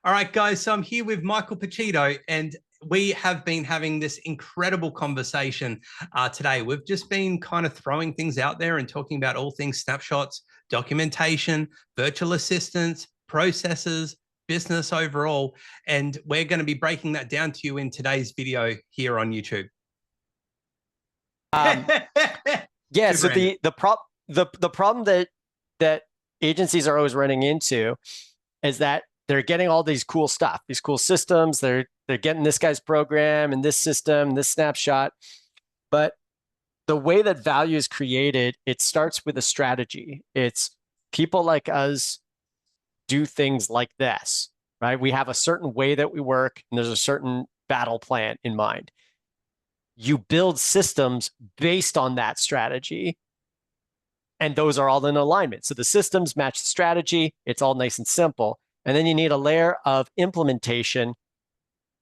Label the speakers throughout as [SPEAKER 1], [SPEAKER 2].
[SPEAKER 1] All right, guys. So I'm here with Michael Pacito, and we have been having this incredible conversation today. We've just been kind of throwing things out there and talking about all things snapshots, documentation, virtual assistants, processes, business overall. And we're going to be breaking that down to you in today's video here on YouTube.
[SPEAKER 2] Yeah. So the problem that agencies are always running into is that they're getting all these cool stuff, these cool systems. They're getting this guy's program and this system, this snapshot. But the way that value is created, it starts with a strategy. It's people like us do things like this, right? We have a certain way that we work, and there's a certain battle plan in mind. You build systems based on that strategy, and those are all in alignment. So the systems match the strategy. It's all nice and simple. And then you need a layer of implementation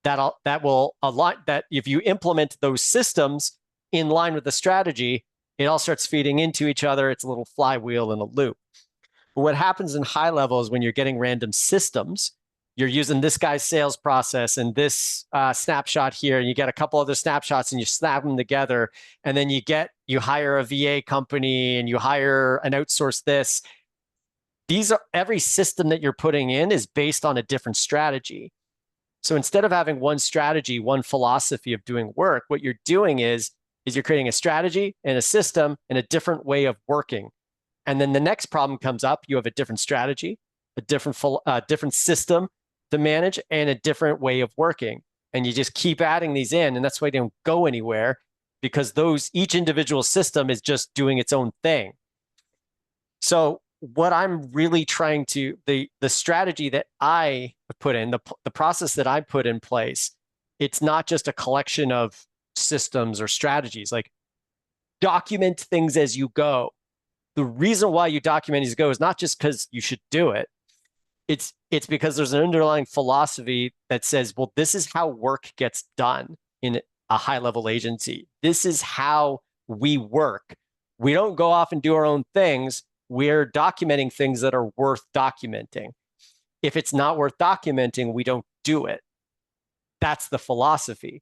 [SPEAKER 2] that will align, that if you implement those systems in line with the strategy, it all starts feeding into each other. It's a little flywheel in a loop. But what happens in high level is when you're getting random systems, you're using this guy's sales process and this snapshot here, and you get a couple other snapshots and you snap them together. And then you hire a VA company and you hire an outsource this. Every system that you're putting in is based on a different strategy. So instead of having one strategy, one philosophy of doing work, what you're doing is you're creating a strategy and a system and a different way of working. And then the next problem comes up. You have a different strategy, a different system to manage, and a different way of working. And you just keep adding these in, and that's why they don't go anywhere, because each individual system is just doing its own thing. So what I'm really trying to, the strategy that I put in, the process that I put in place, it's not just a collection of systems or strategies. Like, document things as you go. The reason why you document as you go is not just because you should do it. It's because there's an underlying philosophy that says, well, this is how work gets done in a high-level agency. This is how we work. We don't go off and do our own things. We're documenting things that are worth documenting. If it's not worth documenting, we don't do it. That's the philosophy.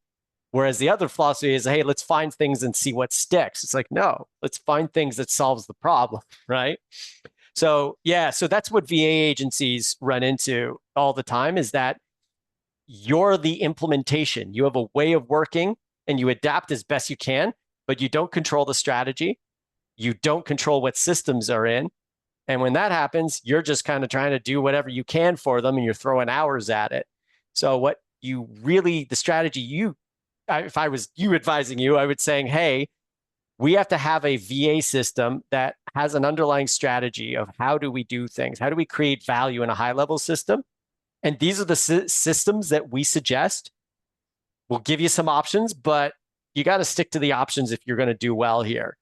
[SPEAKER 2] Whereas the other philosophy is, hey, let's find things and see what sticks. It's like, no, let's find things that solves the problem, right? So yeah, so that's what VA agencies run into all the time, is that you're the implementation. You have a way of working and you adapt as best you can, but you don't control the strategy. You don't control what systems are in. And when that happens, you're just kind of trying to do whatever you can for them, and you're throwing hours at it. So the strategy if I was you advising you, I would saying, hey, we have to have a VA system that has an underlying strategy of how do we do things? How do we create value in a high-level system? And these are the systems that we suggest. We'll give you some options, but you got to stick to the options if you're going to do well here.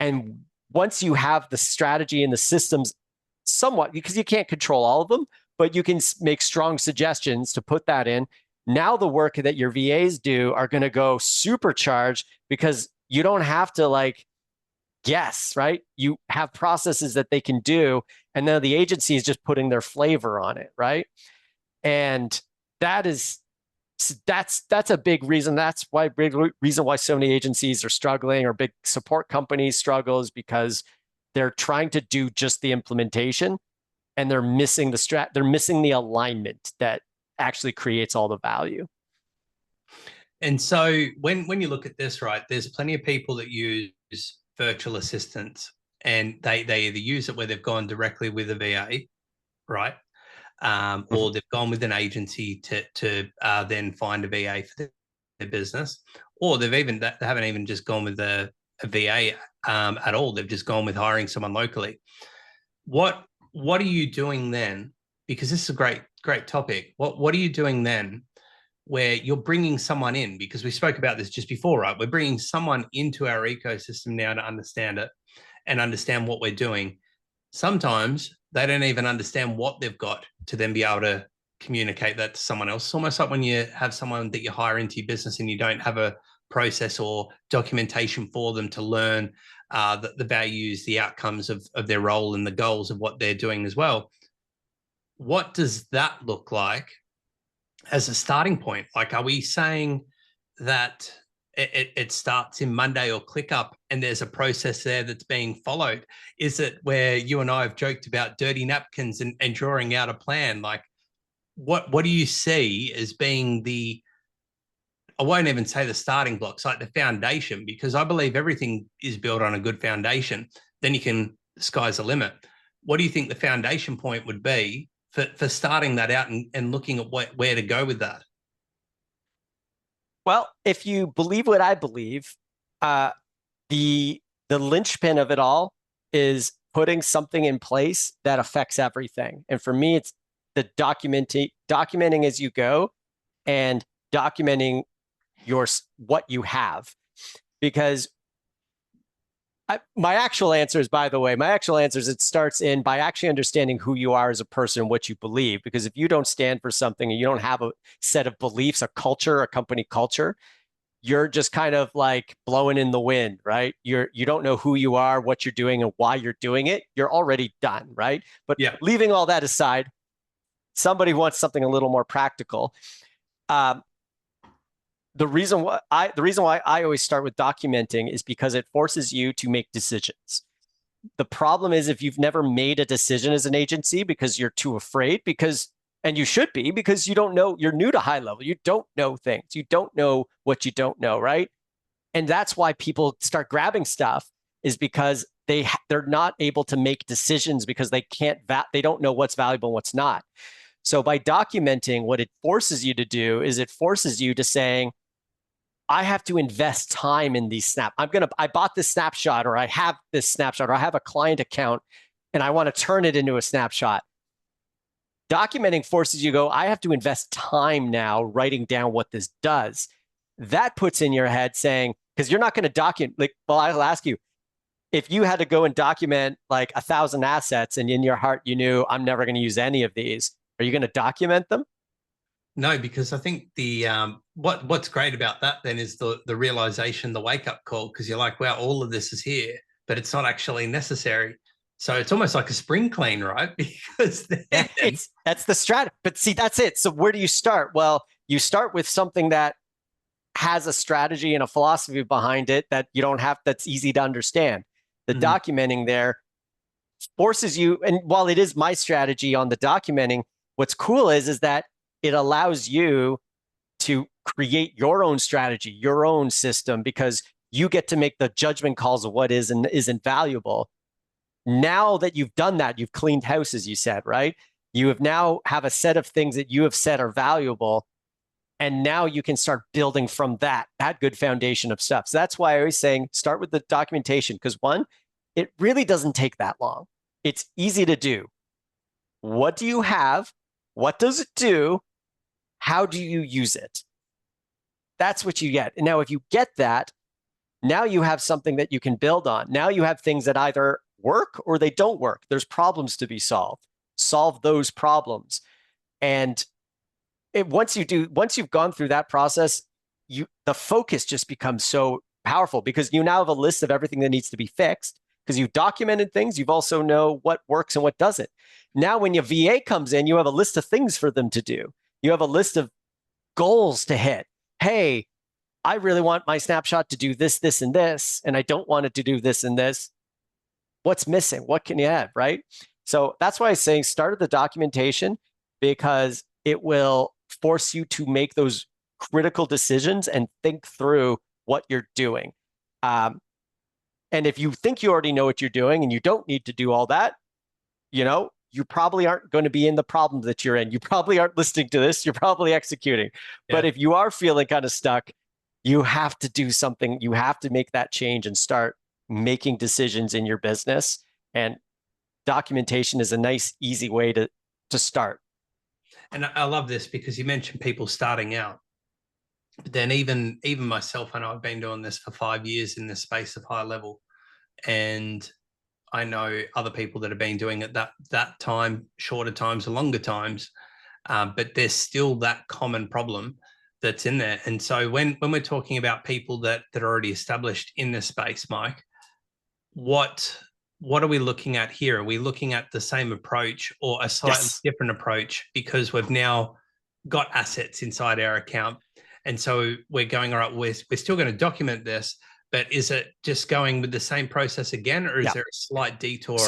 [SPEAKER 2] And once you have the strategy and the systems somewhat, because you can't control all of them, but you can make strong suggestions to put that in. Now the work that your VAs do are going to go supercharged, because you don't have to guess, right? You have processes that they can do, and then the agency is just putting their flavor on it, right? And that's a big reason. That's why big reason why so many agencies are struggling, or big support companies struggle, is because they're trying to do just the implementation, and they're missing they're missing the alignment that actually creates all the value.
[SPEAKER 1] And so when you look at this, right, there's plenty of people that use virtual assistants, and they either use it where they've gone directly with a VA, right? Or they've gone with an agency to then find a VA for their business, or they haven't even just gone with a VA at all. They've just gone with hiring someone locally. What are you doing then? Because this is a great topic. What are you doing then where you're bringing someone in? Because we spoke about this just before, right? We're bringing someone into our ecosystem now to understand it and understand what we're doing. Sometimes they don't even understand what they've got to then be able to communicate that to someone else. It's almost like when you have someone that you hire into your business and you don't have a process or documentation for them to learn the values, the outcomes of their role, and the goals of what they're doing as well. what does that look like as a starting point? Like, are we saying that it starts in Monday or ClickUp and there's a process there that's being followed? Is it where you and I have joked about dirty napkins and drawing out a plan? Like, what do you see as being the, I won't even say the starting blocks, like the foundation, because I believe everything is built on a good foundation. Then you can, the sky's the limit. What do you think the foundation point would be for starting that out and looking at where to go with that?
[SPEAKER 2] Well, if you believe what I believe, uh, the linchpin of it all is putting something in place that affects everything. And for me, it's the documenting as you go and documenting what you have. Because my actual answer is, by the way, it starts in by actually understanding who you are as a person, what you believe. Because if you don't stand for something and you don't have a set of beliefs, a culture, a company culture, you're just kind of like blowing in the wind, right? You don't know who you are, what you're doing, and why you're doing it. You're already done, right? But
[SPEAKER 1] Yeah.
[SPEAKER 2] leaving all that aside, somebody wants something a little more practical. The reason why I always start with documenting is because it forces you to make decisions. The problem is if you've never made a decision as an agency because you're too afraid, and you should be, because you don't know, you're new to HighLevel. You don't know things. You don't know what you don't know, right? And that's why people start grabbing stuff, is because they're not able to make decisions because they don't know what's valuable and what's not. So by documenting, what it forces you to do is it forces you to saying, I have to invest time in these I bought this snapshot, or I have this snapshot, or I have a client account and I want to turn it into a snapshot. Documenting forces you to go, I have to invest time now writing down what this does. That puts in your head saying, because you're not going to document, like, well, I'll ask you, if you had to go and document like 1,000 assets and in your heart you knew, I'm never going to use any of these, are you going to document them?
[SPEAKER 1] No, because I think the what's great about that then is the realization, the wake up call, because you're like, wow, all of this is here, but it's not actually necessary. So it's almost like a spring clean, right? Because then,
[SPEAKER 2] that's the strategy. But see, that's it. So where do you start? Well, you start with something that has a strategy and a philosophy behind it that you don't have, that's easy to understand. The documenting there forces you, and while it is my strategy on the documenting, what's cool is that it allows you to create your own strategy, your own system, because you get to make the judgment calls of what is and isn't valuable. Now that you've done that, you've cleaned house, as you said, right? You have now have a set of things that you have said are valuable. And now you can start building from that good foundation of stuff. So that's why I always saying start with the documentation, because one, it really doesn't take that long. It's easy to do. What do you have? What does it do? How do you use it? That's what you get. And now if you get that, now you have something that you can build on. Now you have things that either work or they don't work. There's problems to be solved. Solve those problems. And once you've gone through that process, the focus just becomes so powerful, because you now have a list of everything that needs to be fixed, because you've documented things. You've also know what works and what doesn't. Now, when your VA comes in, you have a list of things for them to do. You have a list of goals to hit. Hey, I really want my snapshot to do this, this, and this, and I don't want it to do this and this. What's missing? What can you add, right? So that's why I'm saying start at the documentation, because it will force you to make those critical decisions and think through what you're doing. And if you think you already know what you're doing and you don't need to do all that, you probably aren't going to be in the problem that you're in. You probably aren't listening to this. You're probably executing. Yeah. But if you are feeling kind of stuck, you have to do something. You have to make that change and start making decisions in your business. And documentation is a nice, easy way to start.
[SPEAKER 1] And I love this because you mentioned people starting out. But then even myself, I know I've been doing this for 5 years in this space of HighLevel. And I know other people that have been doing it that time, shorter times or longer times, but there's still that common problem that's in there. And so when we're talking about people that are already established in this space, Mike, what what are we looking at here? Are we looking at the same approach or a slightly different approach because we've now got assets inside our account? And so we're going, all right, we're still going to document this, but is it just going with the same process again, or is there a slight detour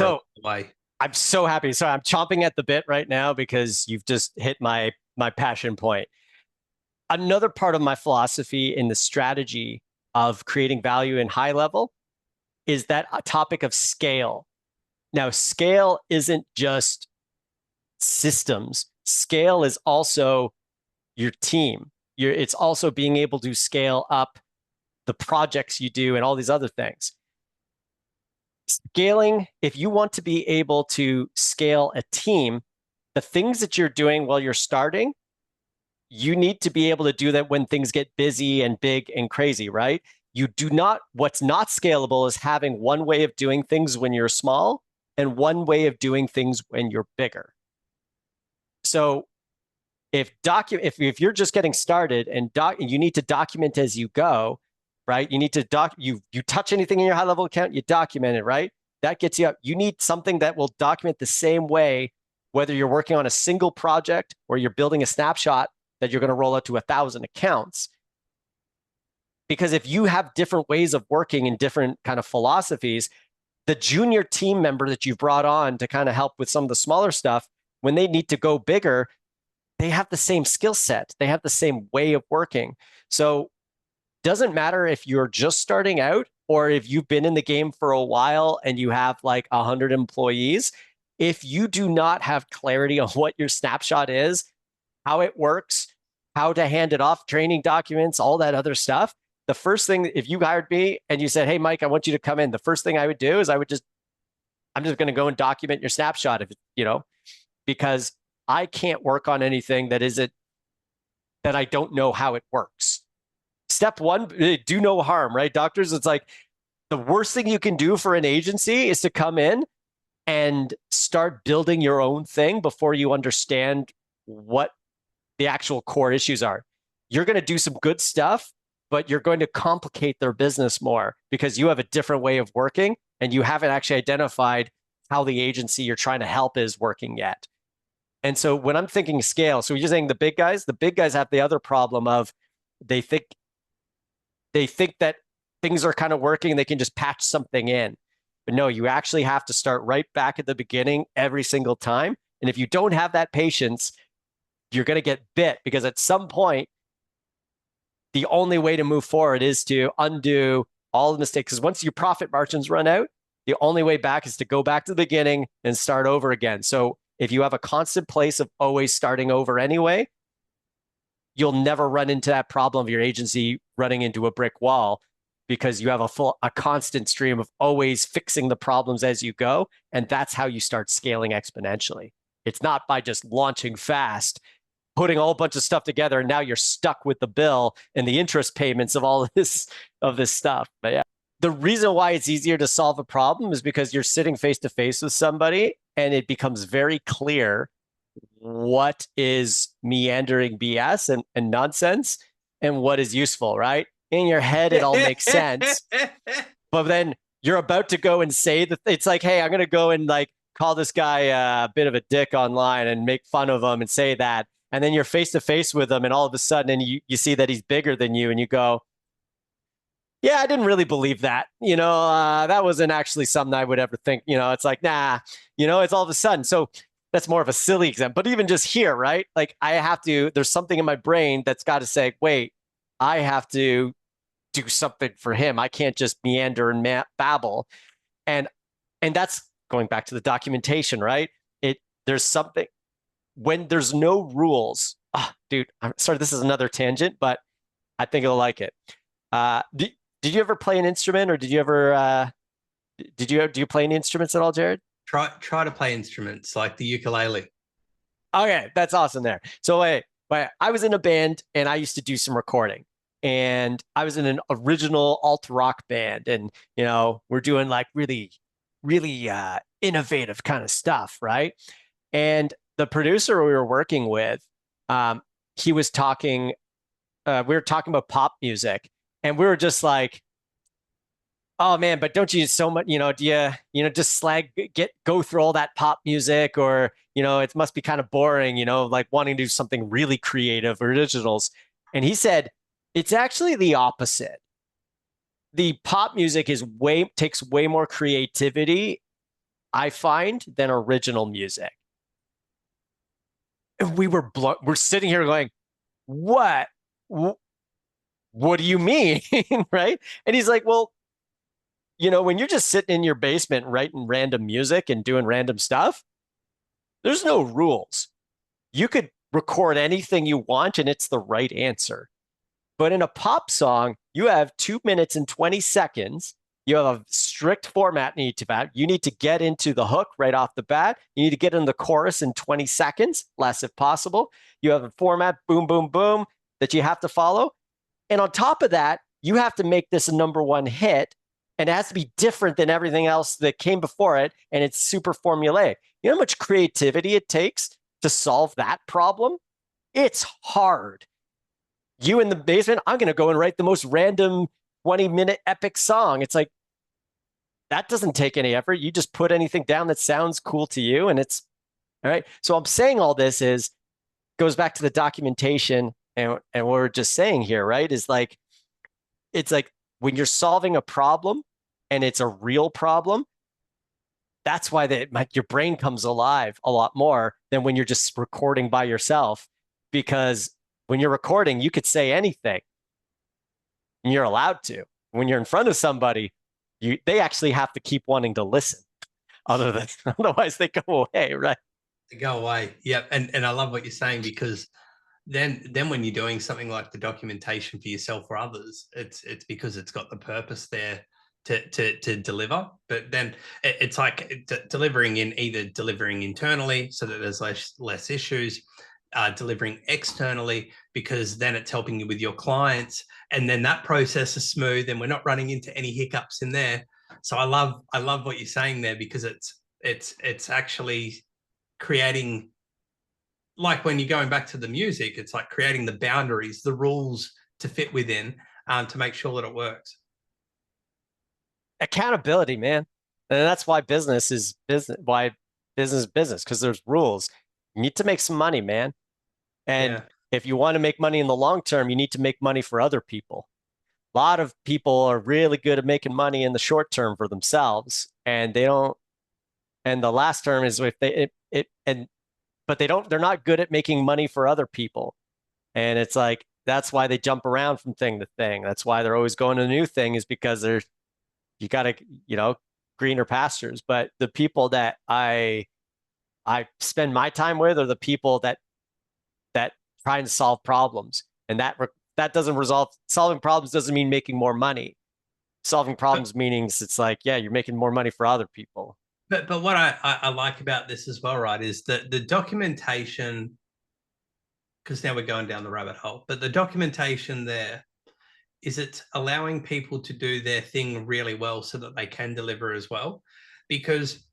[SPEAKER 1] away?
[SPEAKER 2] I'm so happy. So I'm chomping at the bit right now because you've just hit my passion point. Another part of my philosophy in the strategy of creating value in HighLevel is that a topic of scale. Now, scale isn't just systems. Scale is also your team. It's also being able to scale up the projects you do and all these other things. Scaling, if you want to be able to scale a team, the things that you're doing while you're starting, you need to be able to do that when things get busy and big and crazy, right? What's not scalable is having one way of doing things when you're small and one way of doing things when you're bigger. So if you're just getting started and you need to document as you go, right? You need to you touch anything in your HighLevel account, you document it, right? That gets you up. You need something that will document the same way, whether you're working on a single project or you're building a snapshot that you're going to roll out to 1,000 accounts. Because if you have different ways of working and different kind of philosophies, the junior team member that you've brought on to kind of help with some of the smaller stuff, when they need to go bigger, they have the same skill set. They have the same way of working. So doesn't matter if you're just starting out or if you've been in the game for a while and you have like 100 employees. If you do not have clarity on what your snapshot is, how it works, how to hand it off, training documents, all that other stuff, the first thing, if you hired me and you said, hey, Mike, I want you to come in, the first thing I would do is I'm just going to go and document your snapshot, because I can't work on anything that I don't know how it works. Step one, do no harm, right? Doctors, it's like the worst thing you can do for an agency is to come in and start building your own thing before you understand what the actual core issues are. You're going to do some good stuff, but you're going to complicate their business more because you have a different way of working and you haven't actually identified how the agency you're trying to help is working yet. And so when I'm thinking scale, so you're saying the big guys have the other problem of they think that things are kind of working and they can just patch something in. But no, you actually have to start right back at the beginning every single time. And if you don't have that patience, you're going to get bit because at some point, the only way to move forward is to undo all the mistakes. Because once your profit margins run out, the only way back is to go back to the beginning and start over again. So if you have a constant place of always starting over anyway, you'll never run into that problem of your agency running into a brick wall because you have a constant stream of always fixing the problems as you go. And that's how you start scaling exponentially. It's not by just launching fast, putting a whole bunch of stuff together, and now you're stuck with the bill and the interest payments of all of this stuff. But yeah, the reason why it's easier to solve a problem is because you're sitting face to face with somebody and it becomes very clear what is meandering BS and nonsense and what is useful, right? In your head, it all makes sense. But then you're about to go and say that it's like, hey, I'm going to go and like call this guy a bit of a dick online and make fun of him and say that. And then you're face to face with him and all of a sudden and you see that he's bigger than you and you go, yeah, I didn't really believe that. That wasn't actually something I would ever think. It's like, nah, it's all of a sudden. So that's more of a silly example. But even just here, right? Like there's something in my brain that's got to say, wait, I have to do something for him. I can't just meander and babble. And that's going back to the documentation, right? There's something when there's no rules. Dude, I'm sorry, this is another tangent, but I think you'll like it. Did you ever play an instrument or do you play any instruments at all, Jared?
[SPEAKER 1] Try to play instruments like the ukulele.
[SPEAKER 2] Okay, that's awesome there. So wait, I was in a band and I used to do some recording and I was in an original alt rock band and, we're doing like really, really innovative kind of stuff, right? And the producer we were working with, he was talking, we were talking about pop music and we were just like, Oh man, but don't you so much, do you just go through all that pop music, or, it must be kind of boring, like wanting to do something really creative or originals. And he said, it's actually the opposite. The pop music takes way more creativity, I find, than original music. And we're sitting here going, what? What do you mean? Right? And he's like, well, when you're just sitting in your basement writing random music and doing random stuff, there's no rules. You could record anything you want and it's the right answer. But in a pop song, you have 2 minutes and 20 seconds. You have a strict format you need to get into the hook right off the bat. You need to get in the chorus in 20 seconds, less if possible. You have a format, boom, boom, boom, that you have to follow. And on top of that, you have to make this a number one hit, and it has to be different than everything else that came before it. And it's super formulaic. You know how much creativity it takes to solve that problem? It's hard. You in the basement, I'm going to go and write the most random 20-minute epic song. It's like, that doesn't take any effort. You just put anything down that sounds cool to you, and it's all right. So I'm saying all this goes back to the documentation and what we're just saying here, right? It's like when you're solving a problem and it's a real problem, that's why your brain comes alive a lot more than when you're just recording by yourself. Because when you're recording, you could say anything and you're allowed to. When you're in front of somebody, they actually have to keep wanting to listen. Otherwise they go away, right?
[SPEAKER 1] They go away. Yeah. And I love what you're saying, because then when you're doing something like the documentation for yourself or others, it's because it's got the purpose there to deliver. But then it's like delivering internally so that there's less issues, delivering externally because then it's helping you with your clients, and then that process is smooth and we're not running into any hiccups in there. So I love what you're saying there, because it's actually creating, like when you're going back to the music, it's like creating the boundaries, the rules to fit within, to make sure that it works.
[SPEAKER 2] Accountability, man. And that's why business is business, because there's rules. You need to make some money, man. And if you want to make money in the long term, you need to make money for other people. A lot of people are really good at making money in the short term for themselves, and they don't. And the last term is if but they're not good at making money for other people. And it's like, that's why they jump around from thing to thing. That's why they're always going to a new thing, is because you got to, greener pastures. But the people that I spend my time with are the people that try and solve problems. And that doesn't solving problems doesn't mean making more money. Solving problems means it's like, yeah, you're making more money for other people.
[SPEAKER 1] But what I like about this as well, right, is that the documentation, because now we're going down the rabbit hole, but the documentation there is it's allowing people to do their thing really well so that they can deliver as well. Because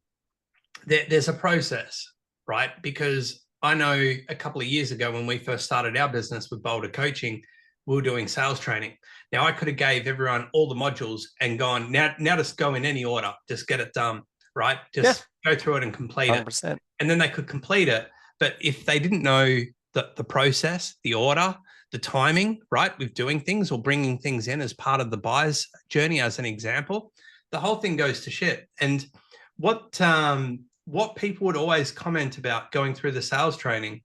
[SPEAKER 1] there's a process, right? Because I know a couple of years ago when we first started our business with Boulder Coaching, we were doing sales training. Now I could have gave everyone all the modules and gone, now just go in any order, just get it done, right? Just go through it and complete
[SPEAKER 2] 100%.
[SPEAKER 1] it. And then they could complete it. But if they didn't know the process, the order, the timing, right, with doing things or bringing things in as part of the buyer's journey, as an example, the whole thing goes to shit. And what people would always comment about going through the sales training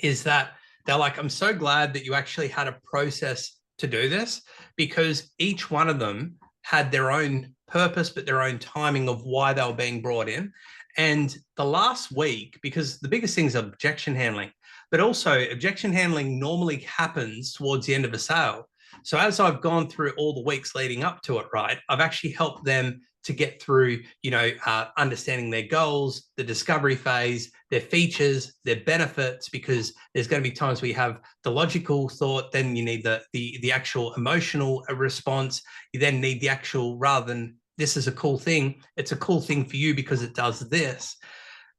[SPEAKER 1] is that they're like, I'm so glad that you actually had a process to do this, because each one of them had their own purpose, but their own timing of why they were being brought in. And the last week, because the biggest thing is objection handling, but also objection handling normally happens towards the end of a sale. So as I've gone through all the weeks leading up to it, right, I've actually helped them to get through, understanding their goals, the discovery phase, their features, their benefits, because there's going to be times where you have the logical thought, then you need the actual emotional response. You then need the actual, rather than this is a cool thing, it's a cool thing for you because it does this.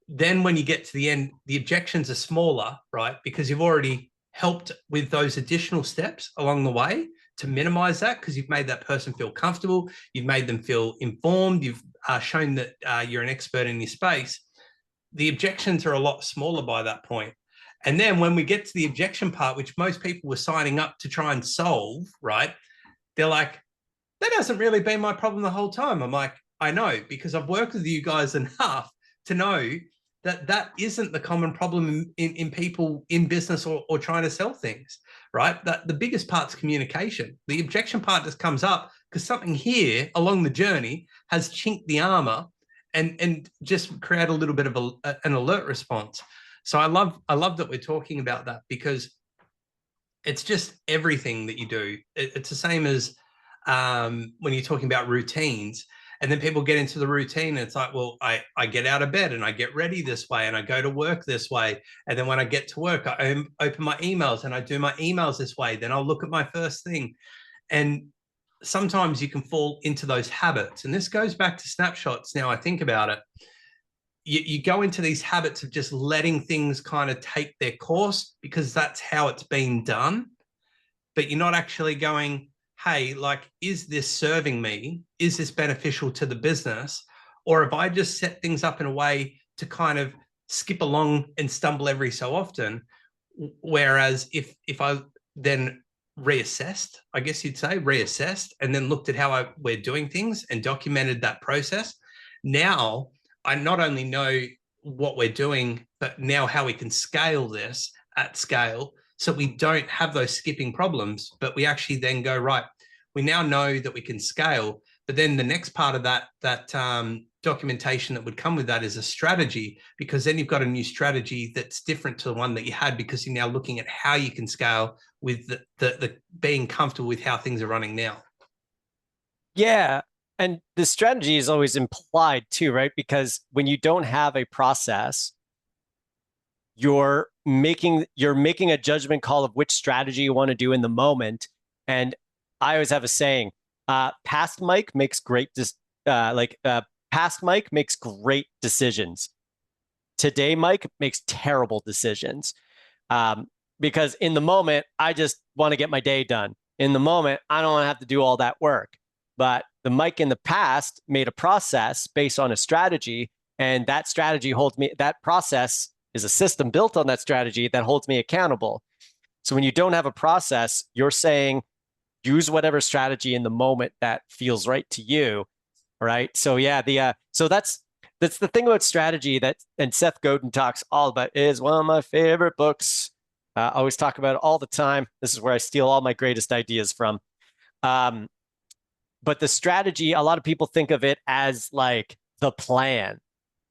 [SPEAKER 1] Then when you get to the end, the objections are smaller, right? Because you've already helped with those additional steps along the way to minimize that because you've made that person feel comfortable, you've made them feel informed, you've shown that you're an expert in your space. The objections are a lot smaller by that point. And then when we get to the objection part, which most people were signing up to try and solve, right? They're like, that hasn't really been my problem the whole time. I'm like, I know, because I've worked with you guys enough to know that that isn't the common problem in people in business or trying to sell things, right? That the biggest part's communication. The objection part just comes up because something here along the journey has chinked the armor and just create a little bit of an alert response. So I love that we're talking about that because it's just everything that you do. It's the same as when you're talking about routines, and then people get into the routine and it's like, well, I get out of bed and I get ready this way and I go to work this way. And then when I get to work, I open my emails and I do my emails this way. Then I'll look at my first thing. And sometimes you can fall into those habits. And this goes back to snapshots. Now I think about it. You go into these habits of just letting things kind of take their course because that's how it's been done. But you're not actually going, hey, like, is this serving me? Is this beneficial to the business? Or have I just set things up in a way to kind of skip along and stumble every so often? Whereas if I then reassessed, I guess you'd say, reassessed, and then looked at how we're doing things and documented that process, now I not only know what we're doing, but now how we can scale this at scale so we don't have those skipping problems, but we actually then go, right, we now know that we can scale, but then the next part of that documentation that would come with that is a strategy, because then you've got a new strategy that's different to the one that you had because you're now looking at how you can scale with the being comfortable with how things are running now.
[SPEAKER 2] Yeah. And the strategy is always implied too, right? Because when you don't have a process, you're making a judgment call of which strategy you want to do in the moment. And I always have a saying, past Mike makes great past Mike makes great decisions. Today Mike makes terrible decisions. Because in the moment, I just want to get my day done. In the moment, I don't want to have to do all that work. But the Mike in the past made a process based on a strategy, and that strategy holds me, that process is a system built on that strategy that holds me accountable. So when you don't have a process, you're saying, use whatever strategy in the moment that feels right to you, right? So yeah, so that's the thing about strategy that, and Seth Godin talks all about, is one of my favorite books. I always talk about it all the time. This is where I steal all my greatest ideas from. But the strategy, a lot of people think of it as like the plan,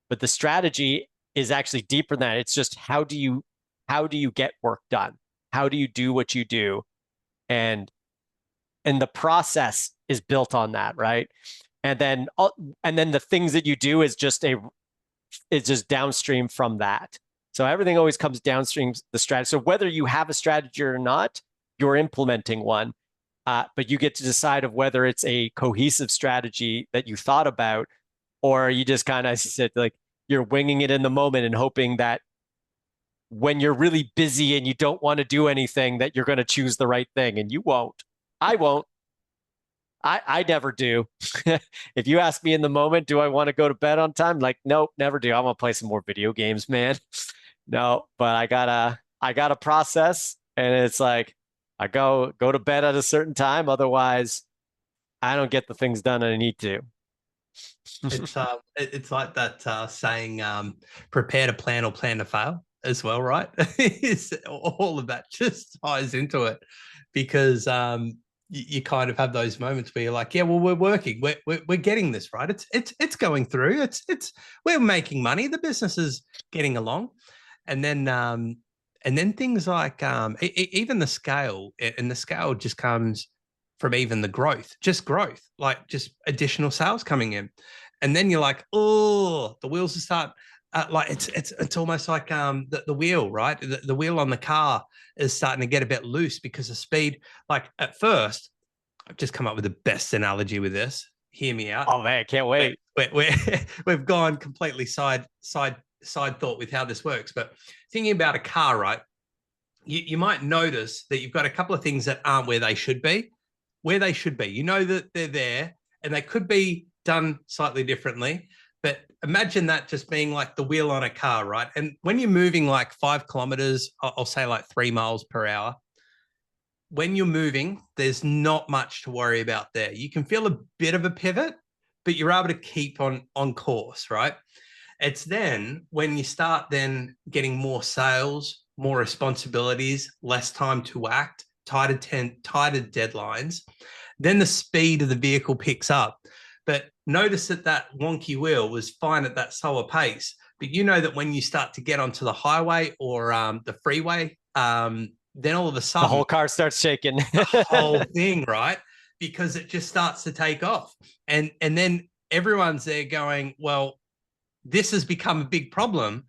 [SPEAKER 2] but the strategy is actually deeper than that. It's just how do you get work done? How do you do what you do? And the process is built on that, right? And then the things that you do is just downstream from that. So everything always comes downstream the strategy. So whether you have a strategy or not, you're implementing one. But you get to decide of whether it's a cohesive strategy that you thought about, or you just kind of said, like, you're winging it in the moment and hoping that when you're really busy and you don't want to do anything, that you're going to choose the right thing. And you won't. I won't. I never do. If you ask me in the moment, do I want to go to bed on time? Like, nope, never do. I want to play some more video games, man. No, but I gotta process, and it's like, I go to bed at a certain time. Otherwise, I don't get the things done I need to.
[SPEAKER 1] It's like that saying, prepare to plan or plan to fail as well, right? It's all of that just ties into it because you kind of have those moments where you're like, yeah, well, we're working, we're getting this right. It's going through. We're making money. The business is getting along, and then things like even the scale, and the scale just comes from even the growth, like just additional sales coming in. And then you're like, oh, the wheels will start like it's almost like the wheel, right? The wheel on the car is starting to get a bit loose because of speed. Like at first, I've just come up with the best analogy with this. Hear me out.
[SPEAKER 2] Oh man, can't wait.
[SPEAKER 1] We've gone completely side thought with how this works. But thinking about a car, right? You might notice that you've got a couple of things that aren't where they should be. where they should be. You know that they're there and they could be done slightly differently. But imagine that just being like the wheel on a car, right? And when you're moving like 5 kilometers, I'll say like 3 miles per hour, when you're moving, there's not much to worry about there. You can feel a bit of a pivot, but you're able to keep on course, right? It's then when you start then getting more sales, more responsibilities, less time to act, tighter deadlines, then the speed of the vehicle picks up. But notice that that wonky wheel was fine at that slower pace. But you know that when you start to get onto the highway or the freeway, then all of a sudden
[SPEAKER 2] the whole car starts shaking.
[SPEAKER 1] the whole thing, right? Because it just starts to take off. And then everyone's there going, well, this has become a big problem,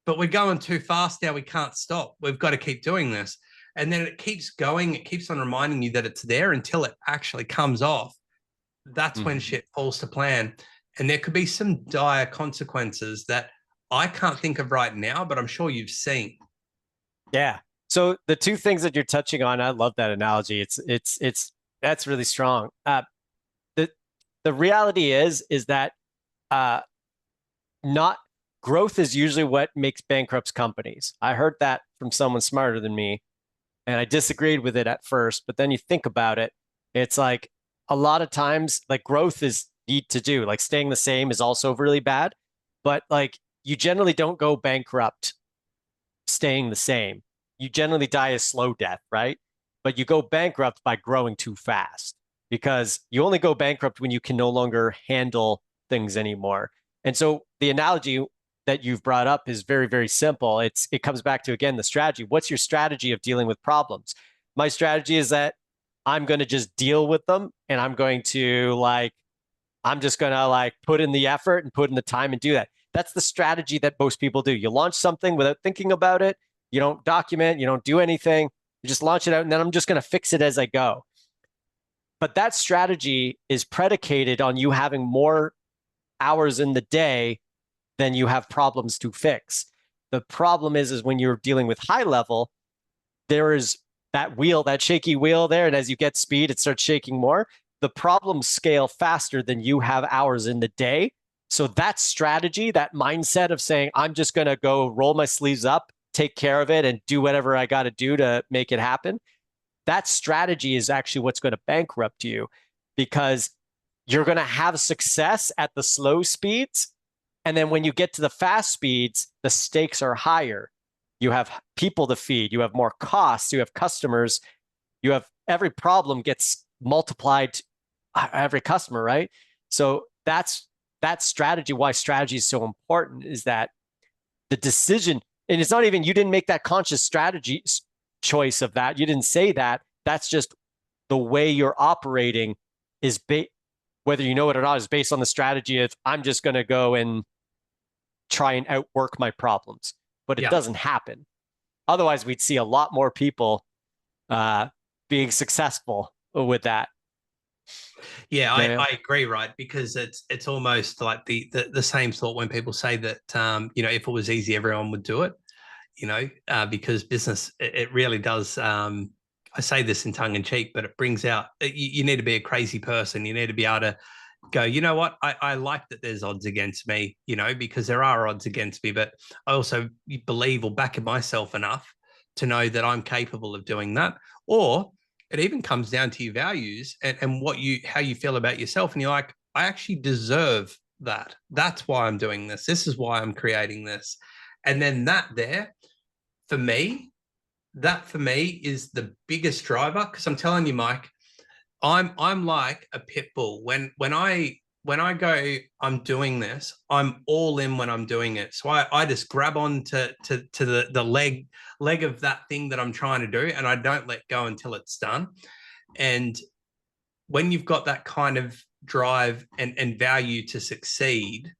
[SPEAKER 1] but we're going too fast now. We can't stop. We've got to keep doing this. And then it keeps going. It keeps on reminding you that it's there until it actually comes off. That's when shit falls to plan. And there could be some dire consequences that I can't think of right now, but I'm sure you've seen.
[SPEAKER 2] Yeah. So the two things that you're touching on, I love that analogy. It's that's really strong. The reality is that not growth is usually what makes bankrupts companies. I heard that from someone smarter than me, and I disagreed with it at first, but then you think about it, it's like a lot of times like growth is need to do. Like staying the same is also really bad, but like you generally don't go bankrupt staying the same. You generally die a slow death, right? But you go bankrupt by growing too fast because you only go bankrupt when you can no longer handle things anymore. And so the analogy that you've brought up is very, very simple. It comes back to, again, the strategy. What's your strategy of dealing with problems? My strategy is that I'm going to just deal with them, and I'm just going to like put in the effort and put in the time and do that. That's the strategy that most people do. You launch something without thinking about it. You don't document, you don't do anything. You just launch it out, and then I'm just going to fix it as I go. But that strategy is predicated on you having more hours in the day than you have problems to fix. The problem is when you're dealing with high level, there is that wheel, that shaky wheel there. And as you get speed, it starts shaking more. The problems scale faster than you have hours in the day. So that strategy, that mindset of saying, I'm just going to go roll my sleeves up, take care of it, and do whatever I got to do to make it happen. That strategy is actually what's going to bankrupt you, because you're going to have success at the slow speeds. And then when you get to the fast speeds, the stakes are higher. You have people to feed, you have more costs, you have customers, you have every problem gets multiplied every customer, right? So that's that strategy, why strategy is so important, is that the decision, and it's not even, you didn't make that conscious strategy choice of that. You didn't say that. That's just the way you're operating is whether you know it or not, is based on the strategy of I'm just going to go and try and outwork my problems. But it doesn't happen. Otherwise, we'd see a lot more people being successful with that.
[SPEAKER 1] Yeah, I agree, right? Because it's almost like the same thought when people say that if it was easy, everyone would do it. Because business, it really does. I say this in tongue in cheek, but it brings out you need to be a crazy person. You need to be able to go, you know what? I like that there's odds against me, because there are odds against me, but I also believe or back in myself enough to know that I'm capable of doing that. Or it even comes down to your values and how you feel about yourself. And you're like, I actually deserve that. That's why I'm doing this. This is why I'm creating this. And then that for me is the biggest driver. Because I'm telling you, Mike, I'm like a pit bull. When I go, I'm doing this, I'm all in when I'm doing it. So I just grab on to the leg of that thing that I'm trying to do, and I don't let go until it's done. And when you've got that kind of drive and value to succeed,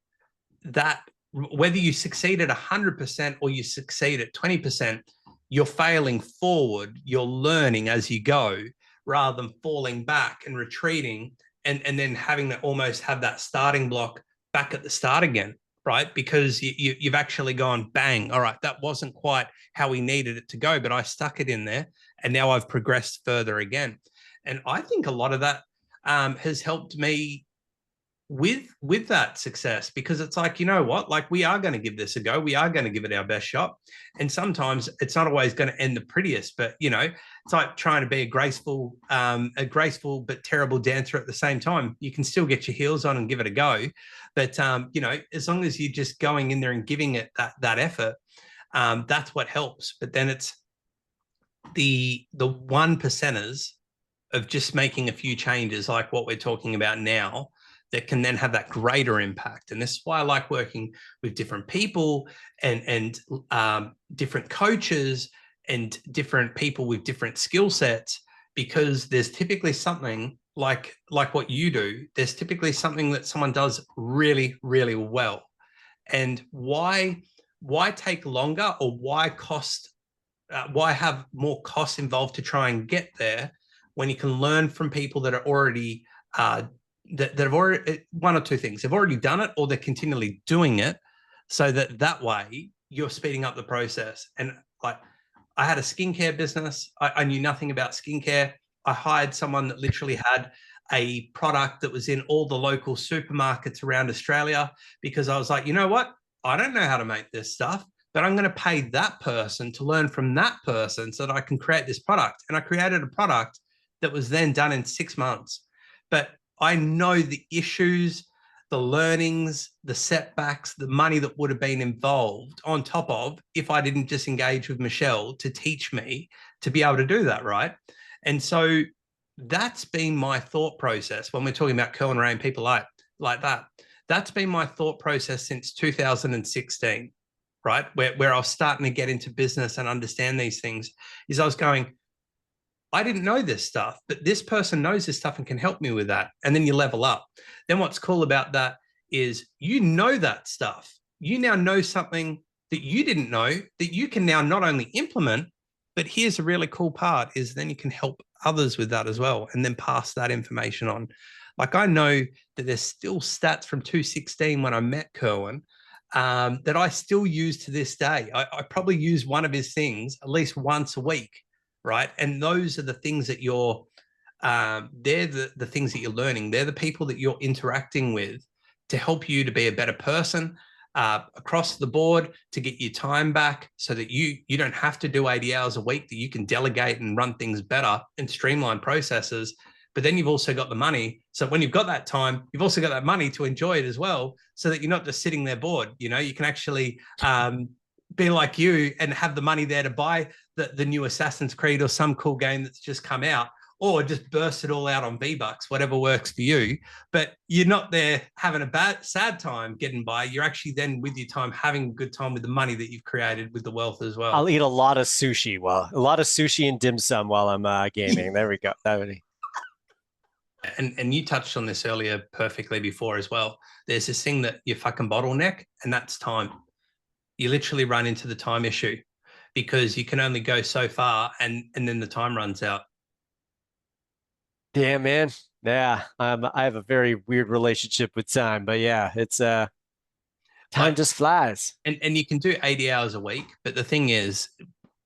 [SPEAKER 1] that whether you succeed at 100% or you succeed at 20%, you're failing forward, you're learning as you go, rather than falling back and retreating and then having to almost have that starting block back at the start again, right? Because you've actually gone, bang, all right, that wasn't quite how we needed it to go, but I stuck it in there, and now I've progressed further again. And I think a lot of that has helped me with that success, because it's like, you know what, like, we are going to give this a go, we are going to give it our best shot, and sometimes it's not always going to end the prettiest, but you know, it's like trying to be a graceful but terrible dancer at the same time. You can still get your heels on and give it a go, but you know, as long as you're just going in there and giving it that effort, that's what helps. But then it's the one percenters of just making a few changes like what we're talking about now that can then have that greater impact. And this is why I like working with different people and different coaches and different people with different skill sets, because there's typically something like what you do. There's typically something that someone does really, really well. And why take longer, or why have more costs involved to try and get there, when you can learn from people that are already that have already, one or two things, they've already done it or they're continually doing it, so that way you're speeding up the process. And like, I had a skincare business. I knew nothing about skincare. I hired someone that literally had a product that was in all the local supermarkets around Australia, because I was like, you know what? I don't know how to make this stuff, but I'm going to pay that person to learn from that person so that I can create this product. And I created a product that was then done in 6 months. But I know the issues, the learnings, the setbacks, the money that would have been involved on top of if I didn't just engage with Michelle to teach me to be able to do that, right? And so that's been my thought process when we're talking about Curl and Ray and people like that. That's been my thought process since 2016, right? Where I was starting to get into business and understand these things, is I was going, I didn't know this stuff, but this person knows this stuff and can help me with that. And then you level up. Then what's cool about that is, you know, that stuff. You now know something that you didn't know that you can now not only implement, but here's a really cool part, is then you can help others with that as well, and then pass that information on. Like, I know that there's still stats from 2016 when I met Kerwin that I still use to this day. I probably use one of his things at least once a week, right? And those are the things that they're the things that you're learning. They're the people that you're interacting with to help you to be a better person across the board, to get your time back, so that you don't have to do 80 hours a week, that you can delegate and run things better and streamline processes. But then you've also got the money. So when you've got that time, you've also got that money to enjoy it as well, so that you're not just sitting there bored. You know, you can actually be like you and have the money there to buy the new Assassin's Creed or some cool game that's just come out, or just burst it all out on V-Bucks, whatever works for you. But you're not there having a sad time getting by. You're actually then with your time having a good time with the money that you've created with the wealth as well.
[SPEAKER 2] I'll eat a lot of sushi. Well, a lot of sushi and dim sum while I'm gaming. There we go. That would be.
[SPEAKER 1] And you touched on this earlier perfectly before as well. There's this thing that you fucking bottleneck, and that's time. You literally run into the time issue, because you can only go so far, and then the time runs out.
[SPEAKER 2] Damn, man. Yeah, I have a very weird relationship with time, but yeah, it's time just flies.
[SPEAKER 1] And you can do 80 hours a week, but the thing is,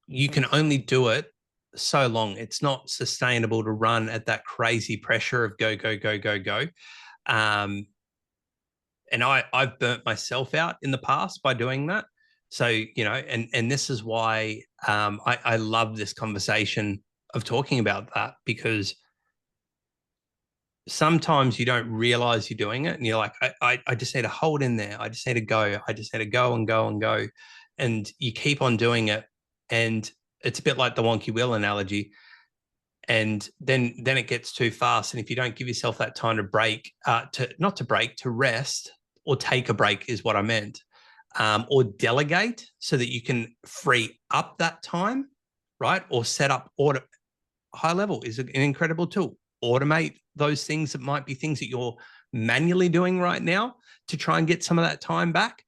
[SPEAKER 1] you can only do it so long. It's not sustainable to run at that crazy pressure of go, go, go, go, go. And I've burnt myself out in the past by doing that. So, you know, and this is why I love this conversation of talking about that, because sometimes you don't realize you're doing it, and you're like, I just need to hold in there. I just need to go. I just need to go and go and go. And you keep on doing it. And it's a bit like the wonky wheel analogy. And then it gets too fast. And if you don't give yourself that time to break, to rest, or take a break is what I meant, or delegate so that you can free up that time, right? Or set up HighLevel is an incredible tool. Automate those things that might be things that you're manually doing right now to try and get some of that time back,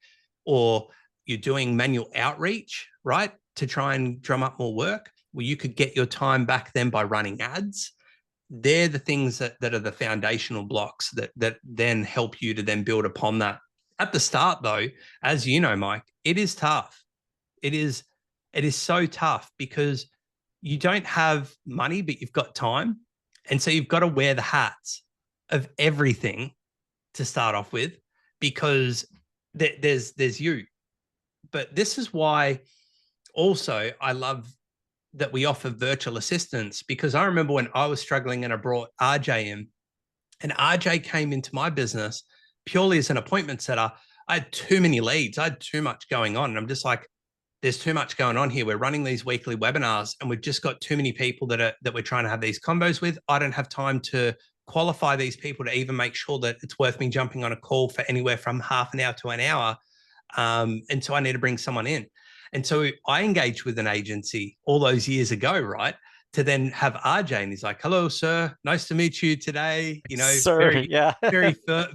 [SPEAKER 1] or you're doing manual outreach, right, to try and drum up more work. Well, you could get your time back then by running ads. They're the things that are the foundational blocks that then help you to then build upon that. At the start, though, as you know, Mike, it is tough. It is so tough, because you don't have money, but you've got time. And so you've got to wear the hats of everything to start off with, because there's you. But this is why also I love that we offer virtual assistants, because I remember when I was struggling and I brought RJ in, and RJ came into my business purely as an appointment setter. I had too many leads. I had too much going on. And I'm just like, there's too much going on here. We're running these weekly webinars and we've just got too many people that we're trying to have these combos with. I don't have time to qualify these people to even make sure that it's worth me jumping on a call for anywhere from half an hour to an hour. And so I need to bring someone in. And so I engaged with an agency all those years ago, right? To then have RJ, and he's like, "Hello, sir. Nice to meet you today." You know,
[SPEAKER 2] Sir,
[SPEAKER 1] very,
[SPEAKER 2] yeah.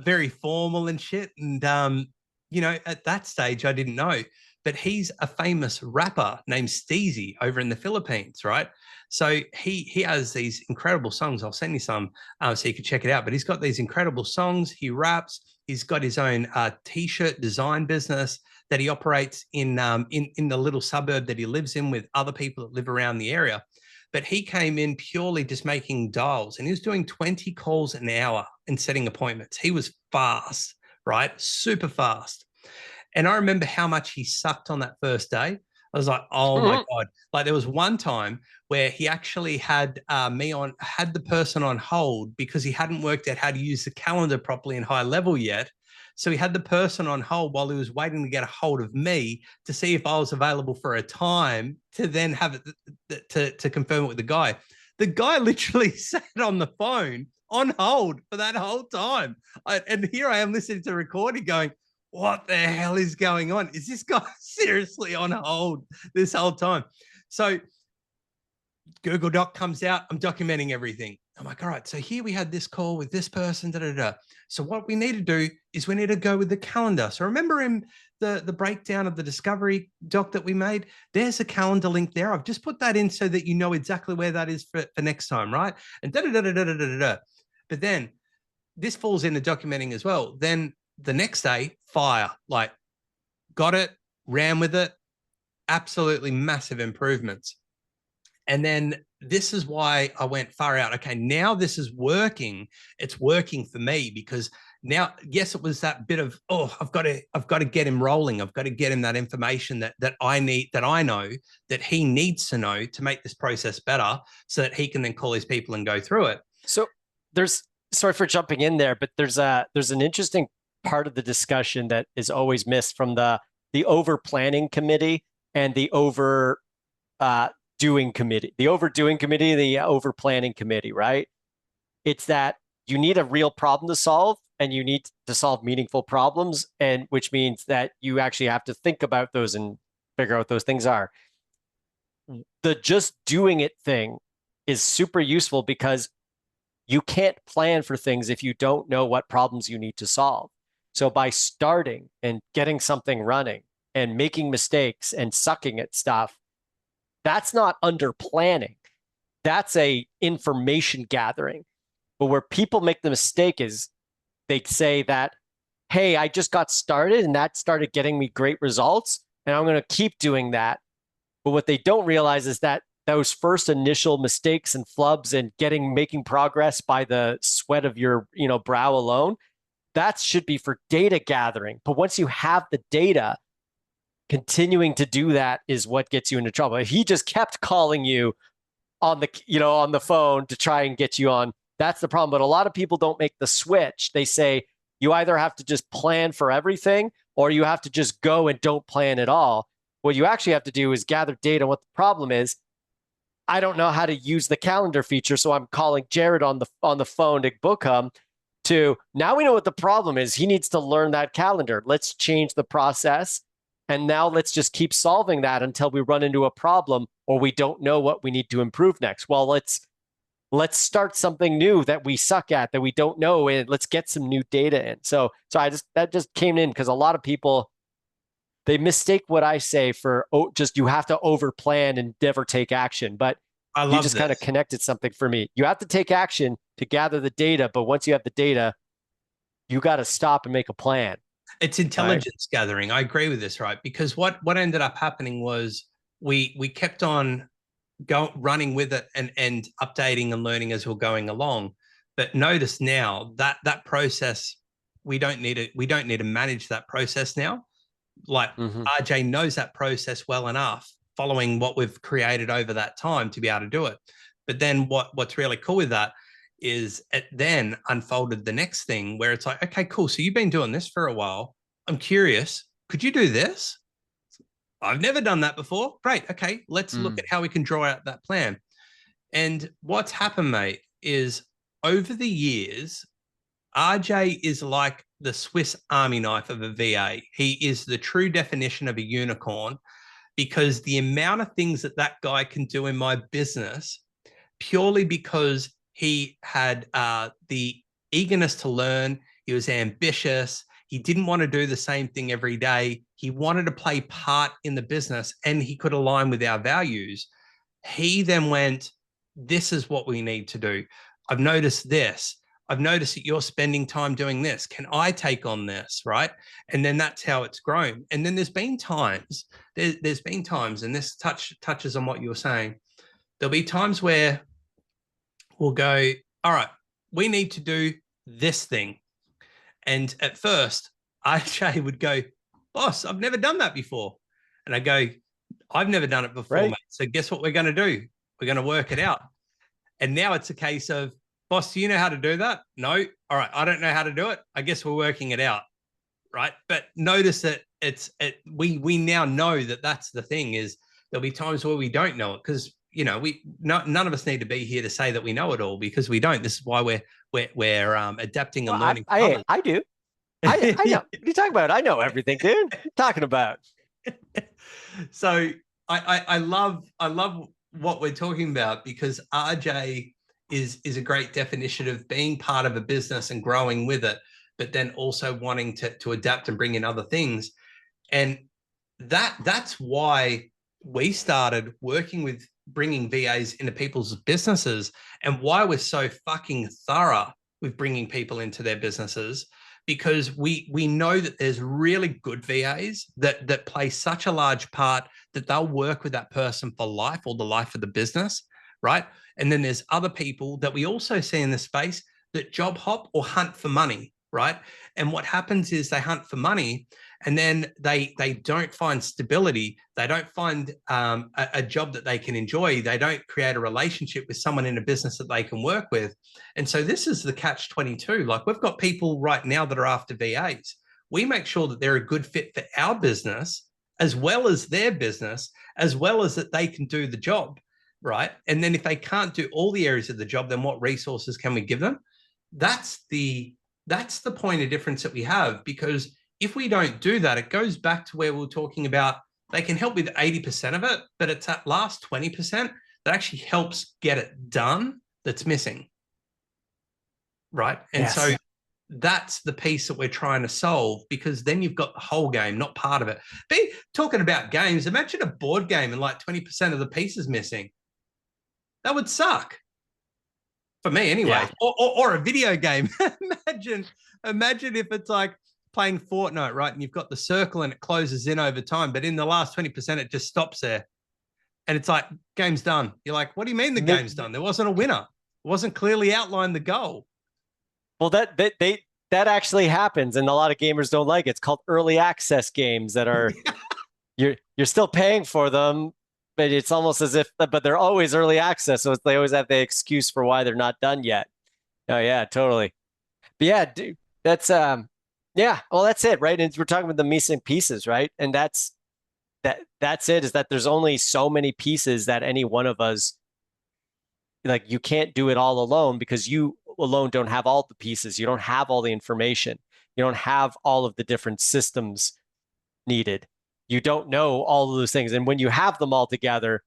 [SPEAKER 1] very formal and shit. And you know, at that stage, I didn't know, but he's a famous rapper named Steezy over in the Philippines, right? So he has these incredible songs. I'll send you some so you can check it out. But he's got these incredible songs. He raps. He's got his own t-shirt design business that he operates in the little suburb that he lives in with other people that live around the area. But he came in purely just making dials, and he was doing 20 calls an hour and setting appointments. He was fast, right? Super fast. And I remember how much he sucked on that first day. I was like, oh my God. Like there was one time where he actually had had the person on hold because he hadn't worked out how to use the calendar properly in HighLevel yet. So he had the person on hold while he was waiting to get a hold of me to see if I was available for a time to then have it to confirm it with the guy. The guy literally sat on the phone on hold for that whole time. And here I am listening to the recording going, what the hell is going on? Is this guy seriously on hold this whole time? So Google Doc comes out. I'm documenting everything. I'm like, all right, so here we had this call with this person. Da, da, da. So what we need to do is we need to go with the calendar. So remember in the breakdown of the discovery doc that we made, there's a calendar link there. I've just put that in so that you know exactly where that is for next time, right? And da, da, da, da, da, da, da, da. But then this falls into documenting as well. Then the next day, fire, like got it, ran with it, absolutely massive improvements. And then this is why I went far out. Okay, now this is working. It's working for me because now, yes, it was that bit of, oh, I've got to get him rolling. I've got to get him that information that I need, that I know, that he needs to know to make this process better so that he can then call his people and go through it.
[SPEAKER 2] So sorry for jumping in there, but there's an interesting part of the discussion that is always missed from the over planning committee and the over doing committee, the overdoing committee, the over planning committee, right? It's that you need a real problem to solve and you need to solve meaningful problems, and which means that you actually have to think about those and figure out what those things are. The just doing it thing is super useful because you can't plan for things if you don't know what problems you need to solve. So by starting and getting something running and making mistakes and sucking at stuff, that's not under planning. That's a information gathering. But where people make the mistake is they say that, hey, I just got started and that started getting me great results, and I'm going to keep doing that. But what they don't realize is that those first initial mistakes and flubs and making progress by the sweat of your brow alone, that should be for data gathering. But once you have the data, continuing to do that is what gets you into trouble. If he just kept calling you on the phone to try and get you on, that's the problem. But a lot of people don't make the switch. They say you either have to just plan for everything or you have to just go and don't plan at all. What you actually have to do is gather data. What the problem is, I don't know how to use the calendar feature, so I'm calling Jared on the phone to book him. Now we know what the problem is. He needs to learn that calendar. Let's change the process. And now let's just keep solving that until we run into a problem or we don't know what we need to improve next. Well, let's start something new that we suck at, that we don't know, and let's get some new data in. So that just came in because a lot of people, they mistake what I say for just you have to over plan and never take action. But you just kind of connected something for me. You have to take action to gather the data, but once you have the data, you got to stop and make a plan.
[SPEAKER 1] It's intelligence gathering. I agree with this, right? Because what ended up happening was we kept on running with it and updating and learning as we're going along. But notice now that that process, we don't need to manage that process now. Like RJ knows that process well enough, following what we've created over that time to be able to do it. But then what's really cool with that is it then unfolded the next thing where it's like, okay, cool. So you've been doing this for a while. I'm curious. Could you do this? I've never done that before. Great. Okay. Let's look at how we can draw out that plan. And what's happened, mate, is over the years, RJ is like the Swiss Army knife of a VA. He is the true definition of a unicorn because the amount of things that that guy can do in my business, purely because he had the eagerness to learn, he was ambitious, he didn't want to do the same thing every day, he wanted to play part in the business, and he could align with our values. He then went, this is what we need to do. I've noticed this. I've noticed that you're spending time doing this. Can I take on this? Right. And then that's how it's grown. And then there's been times, and this touches on what you were saying. There'll be times where we'll go, all right, we need to do this thing. And at first, RJ would go, boss, I've never done that before. And I go, I've never done it before, mate. So guess what we're going to do? We're going to work it out. And now it's a case of, boss, do you know how to do that? No. All right. I don't know how to do it. I guess we're working it out. Right. But notice that we now know that that's the thing is there'll be times where we don't know it because, none of us need to be here to say that we know it all because we don't. This is why we're adapting and learning.
[SPEAKER 2] I do. I know. What are you talking about? I know everything, dude. What are you talking about?
[SPEAKER 1] So I love what we're talking about because RJ is a great definition of being part of a business and growing with it, but then also wanting to adapt and bring in other things. And that's why we started working with bringing VAs into people's businesses and why we're so fucking thorough with bringing people into their businesses, because we know that there's really good VAs that play such a large part that they'll work with that person for life or the life of the business, right? And then there's other people that we also see in the space that job hop or hunt for money, right? And what happens is they hunt for money and then they don't find stability. They don't find a job that they can enjoy. They don't create a relationship with someone in a business that they can work with. And so this is the catch-22. Like we've got people right now that are after VAs. We make sure that they're a good fit for our business as well as their business, as well as that they can do the job, right? And then if they can't do all the areas of the job, then what resources can we give them? That's the point of difference that we have, because if we don't do that, it goes back to where we were talking about they can help with 80% of it, but it's that last 20% that actually helps get it done that's missing, right? And so that's the piece that we're trying to solve, because then you've got the whole game, not part of it. Talking about games, imagine a board game and like 20% of the pieces missing. That would suck. For me anyway, or a video game. imagine if it's like playing Fortnite, right? And you've got the circle and it closes in over time, but in the last 20%, it just stops there. And it's like, game's done. You're like, what do you mean the game's done? There wasn't a winner. It wasn't clearly outlined the goal.
[SPEAKER 2] Well, that actually happens, and a lot of gamers don't like it. It's called early access games that are you're still paying for them, but it's almost as if, but they're always early access, so they always have the excuse for why they're not done yet. Oh yeah, totally. But yeah, dude, that's yeah. Well, that's it, right? And we're talking about the missing pieces, right? And that's it. Is that there's only so many pieces that any one of us, like, you can't do it all alone because you alone don't have all the pieces. You don't have all the information. You don't have all of the different systems needed. You don't know all of those things. And when you have them all together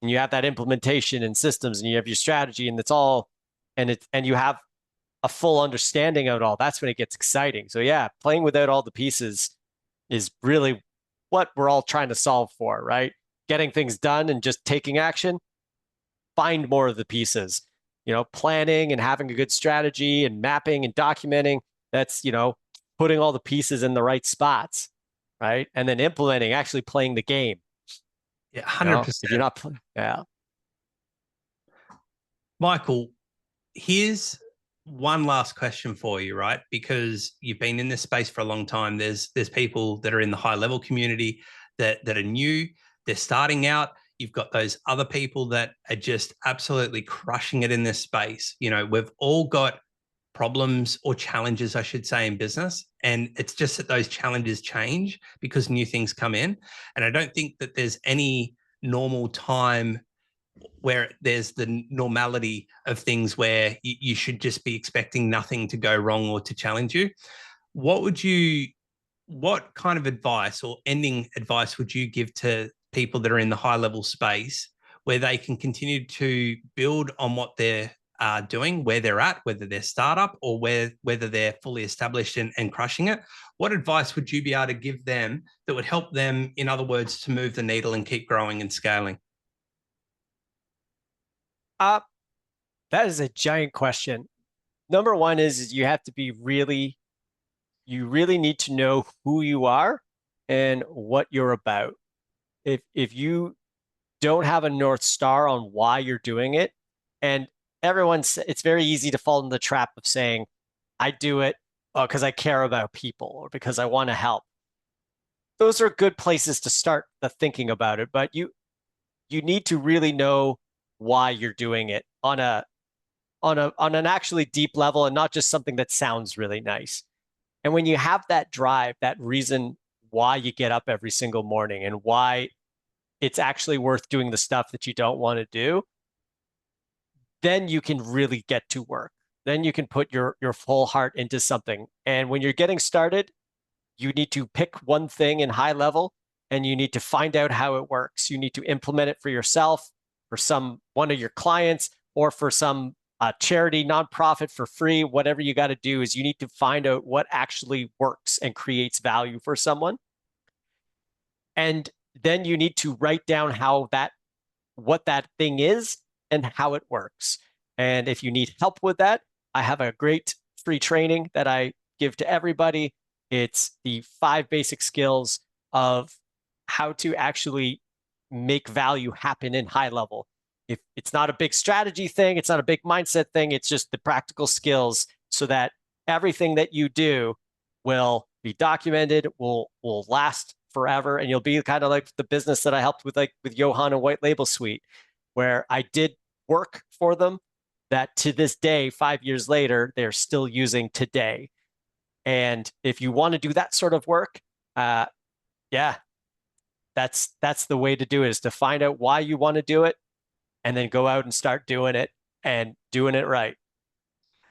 [SPEAKER 2] and you have that implementation and systems and you have your strategy and it's all, and you have a full understanding of it all, that's when it gets exciting. So yeah, playing without all the pieces is really what we're all trying to solve for, right? Getting things done and just taking action. Find more of the pieces, planning and having a good strategy and mapping and documenting. That's, putting all the pieces in the right spots, right? And then implementing, actually playing the game.
[SPEAKER 1] Yeah, 100%.
[SPEAKER 2] If you're not playing, yeah.
[SPEAKER 1] Michael, here's one last question for you, right? Because you've been in this space for a long time. There's people that are in the high level community that are new, they're starting out. You've got those other people that are just absolutely crushing it in this space. You know, we've all got problems or challenges, I should say, in business. And it's just that those challenges change because new things come in. And I don't think that there's any normal time where there's the normality of things where you should just be expecting nothing to go wrong or to challenge you. What kind of advice or ending advice would you give to people that are in the high level space where they can continue to build on what they're doing, where they're at, whether they're startup or whether they're fully established and crushing it? What advice would you be able to give them that would help them, in other words, to move the needle and keep growing and scaling?
[SPEAKER 2] Uh, that is a giant question. Number one is you have to be you really need to know who you are and what you're about. If you don't have a North Star on why you're doing it, and it's very easy to fall in the trap of saying, I do it because I care about people or because I want to help. Those are good places to start the thinking about it, but you need to really know why you're doing it on an actually deep level and not just something that sounds really nice. And when you have that drive, that reason why you get up every single morning and why it's actually worth doing the stuff that you don't want to do, then you can really get to work. Then you can put your full heart into something. And when you're getting started, you need to pick one thing in high level and you need to find out how it works. You need to implement it for yourself, for one of your clients, or for some charity, nonprofit for free. Whatever you got to do is you need to find out what actually works and creates value for someone. And then you need to write down what that thing is and how it works. And if you need help with that, I have a great free training that I give to everybody. It's the 5 basic skills of how to actually make value happen in high level. If it's not a big strategy thing, it's not a big mindset thing, it's just the practical skills so that everything that you do will be documented, will last forever, and you'll be kind of like the business that I helped with, like with Johan and White Label Suite, where I did work for them that to this day, 5 years later, they're still using today. And if you want to do that sort of work, yeah, that's the way to do it, is to find out why you want to do it and then go out and start doing it and doing it right.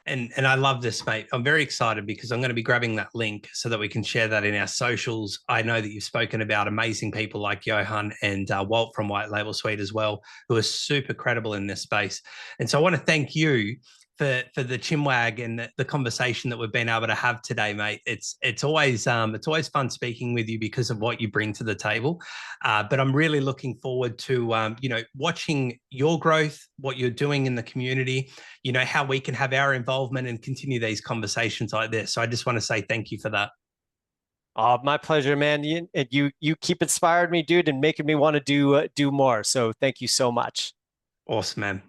[SPEAKER 1] And I love this, mate. I'm very excited because I'm going to be grabbing that link so that we can share that in our socials. I know that you've spoken about amazing people like Johan and Walt from White Label Suite as well, who are super credible in this space. And so I want to thank you for the chinwag and the conversation that we've been able to have today, mate. It's always fun speaking with you because of what you bring to the table. But I'm really looking forward to watching your growth, what you're doing in the community, how we can have our involvement and continue these conversations like this. So I just want to say thank you for that.
[SPEAKER 2] Oh, my pleasure, man. You keep inspired me, dude, and making me want to do more. So thank you so much.
[SPEAKER 1] Awesome, man.